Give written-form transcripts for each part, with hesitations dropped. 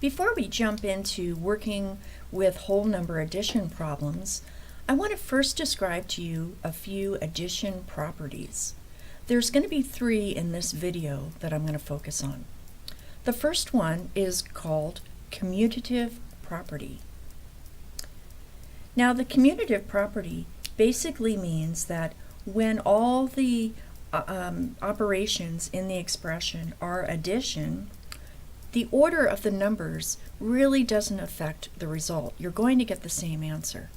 Before we jump into working with whole number addition problems, I want to first describe to you a few addition properties. There's going to be 3 in this video that I'm going to focus on. The first one is called Commutative Property. Now, the commutative property basically means that when all the operations in the expression are addition, the order of the numbers really doesn't affect the result. You're going to get the same answer.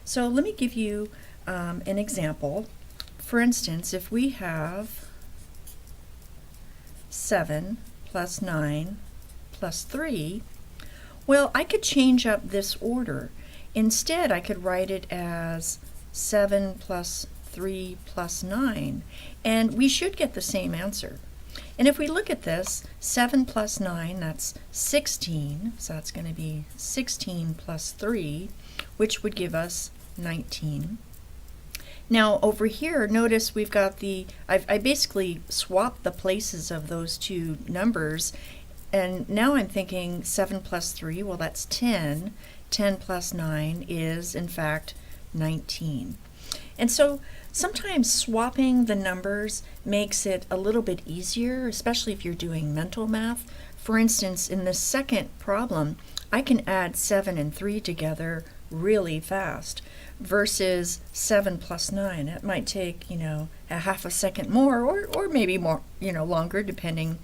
So let me give you an example. For instance, if we have 7 plus 9 plus 3, well, I could change up this order. Instead, I could write it as 7 plus 3 plus 9, and we should get the same answer. And if we look at this, 7 plus 9, that's 16, so that's going to be 16 plus 3, which would give us 19. Now over here, notice we've got I basically swapped the places of those two numbers, and now I'm thinking 7 plus 3, well that's 10. 10 plus 9 is, in fact, 19. And so sometimes swapping the numbers makes it a little bit easier, especially if you're doing mental math. For instance, in this second problem, I can add 7 and 3 together really fast versus 7 plus 9. It might take, a half a second more or maybe more, longer, depending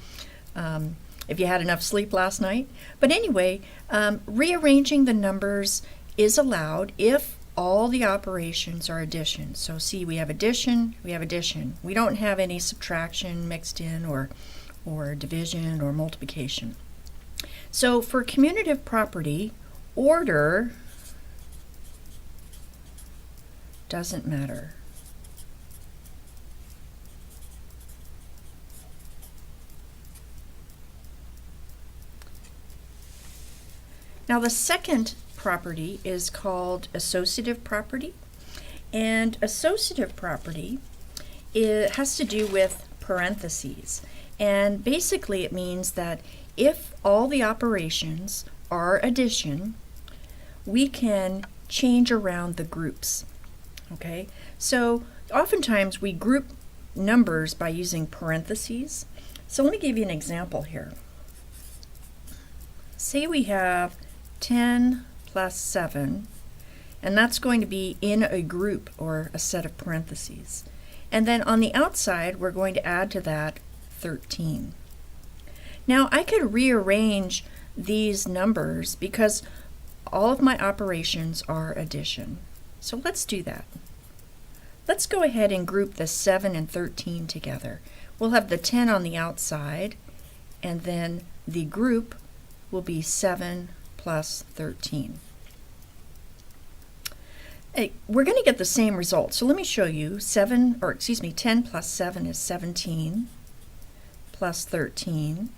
if you had enough sleep last night. But anyway, rearranging the numbers is allowed if all the operations are addition. So see, we have addition, we have addition. We don't have any subtraction mixed in or division or multiplication. So for commutative property, order doesn't matter. Now the second property is called associative property, and associative property has to do with parentheses, and basically it means that if all the operations are addition, we can change around the groups. Okay, so oftentimes we group numbers by using parentheses. So let me give you an example here. Say we have 10 plus 7, and that's going to be in a group or a set of parentheses. And then on the outside, we're going to add to that 13. Now I could rearrange these numbers because all of my operations are addition. So let's do that. Let's go ahead and group the 7 and 13 together. We'll have the 10 on the outside, and then the group will be 7 plus 13. We're going to get the same result. So let me show you. 10 plus 7 is 17 plus 13.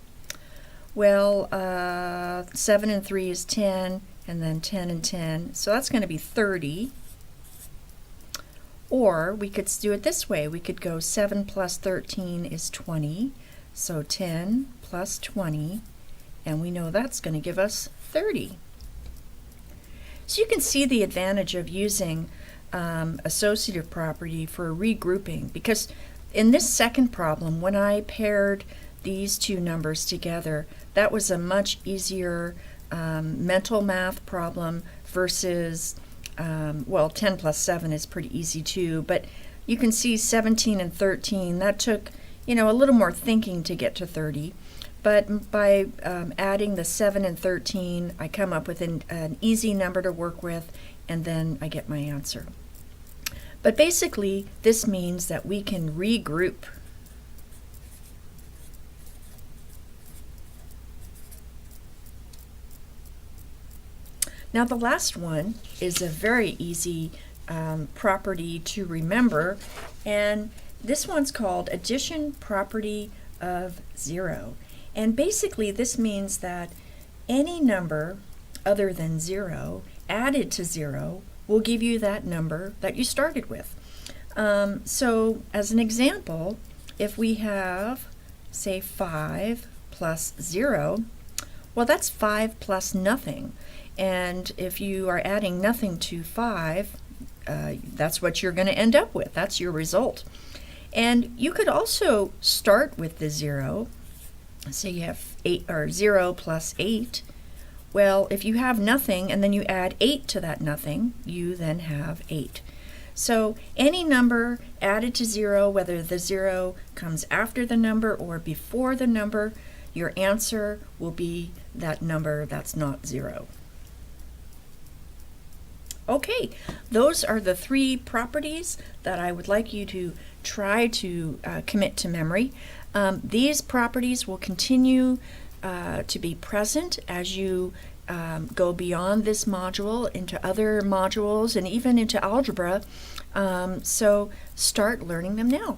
Well, 7 and 3 is 10, and then 10 and 10. So that's going to be 30. Or we could do it this way. We could go 7 plus 13 is 20. So 10 plus 20, and we know that's going to give us 30. So you can see the advantage of using associative property for regrouping, because in this second problem, when I paired these two numbers together, that was a much easier mental math problem versus, 10 plus 7 is pretty easy too, but you can see 17 and 13, that took, a little more thinking to get to 30. But by adding the 7 and 13, I come up with an easy number to work with, and then I get my answer. But basically, this means that we can regroup. Now the last one is a very easy property to remember, and this one's called addition property of 0. And basically this means that any number other than 0 added to 0 will give you that number that you started with. So as an example, if we have, say, 5 plus 0, Well, that's 5 plus nothing. And if you are adding nothing to 5, that's what you're going to end up with. That's your result. And you could also start with the 0. So you have 0 plus 8. Well, if you have nothing and then you add 8 to that nothing, you then have 8. So any number added to 0, whether the 0 comes after the number or before the number, your answer will be that number that's not 0. Okay, those are the 3 properties that I would like you to try to commit to memory. These properties will continue to be present as you go beyond this module into other modules and even into algebra. So start learning them now.